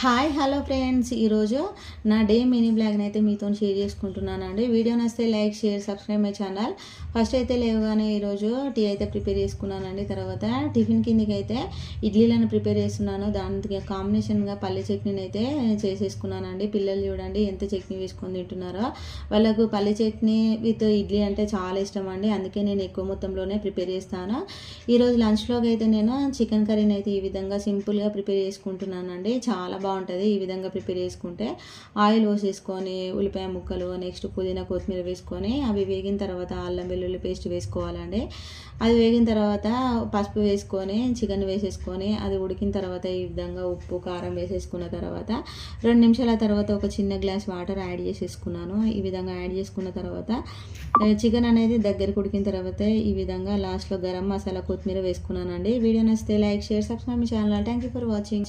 Hi hello friends, ఈరోజు నా day mini బ్లాగ్ని అయితే మీతో షేర్ చేసుకుంటున్నానండి. వీడియో నచ్చితే like share subscribe my channel. First అయితే లేవగానే ఈరోజు టీ అయితే ప్రిపేర్ చేసుకున్నానండి. తర్వాత టిఫిన్ కిందకి అయితే ఇడ్లీలను ప్రిపేర్ చేస్తున్నాను. దానికి కాంబినేషన్గా పల్లి చట్నీని అయితే చేసేసుకున్నానండి. పిల్లలు చూడండి ఎంత చట్నీ వేసుకొని తింటున్నారో. వాళ్ళకు పల్లి చట్నీ విత్ ఇడ్లీ అంటే చాలా ఇష్టం అండి. అందుకే నేను ఎక్కువ మొత్తంలోనే ప్రిపేర్ చేస్తాను. ఈరోజు లంచ్లోకి అయితే నేను చికెన్ కర్రీని అయితే ఈ విధంగా సింపుల్గా ప్రిపేర్ చేసుకుంటున్నానండి. చాలా బాగుంటుంది ఈ విధంగా ప్రిపేర్ చేసుకుంటే. ఆయిల్ పోసేసుకొని ఉల్లిపాయ ముక్కలు, నెక్స్ట్ పుదీనా కొత్తిమీర వేసుకొని అవి వేగిన తర్వాత అల్లం వెల్లుల్లి పేస్ట్ వేసుకోవాలండి. అది వేగిన తర్వాత పసుపు వేసుకొని చికెన్ వేసేసుకొని అది ఉడికిన తర్వాత ఈ విధంగా ఉప్పు కారం వేసేసుకున్న తర్వాత 2 నిమిషాల తర్వాత ఒక చిన్న గ్లాస్ వాటర్ యాడ్ చేసేసుకున్నాను. ఈ విధంగా యాడ్ చేసుకున్న తర్వాత చికెన్ అనేది దగ్గరకు ఉడికిన తర్వాత ఈ విధంగా లాస్ట్లో గరం మసాలా కొత్తిమీర వేసుకున్నానండి. వీడియో నచ్చితే like share subscribe my channel. Thank you for watching.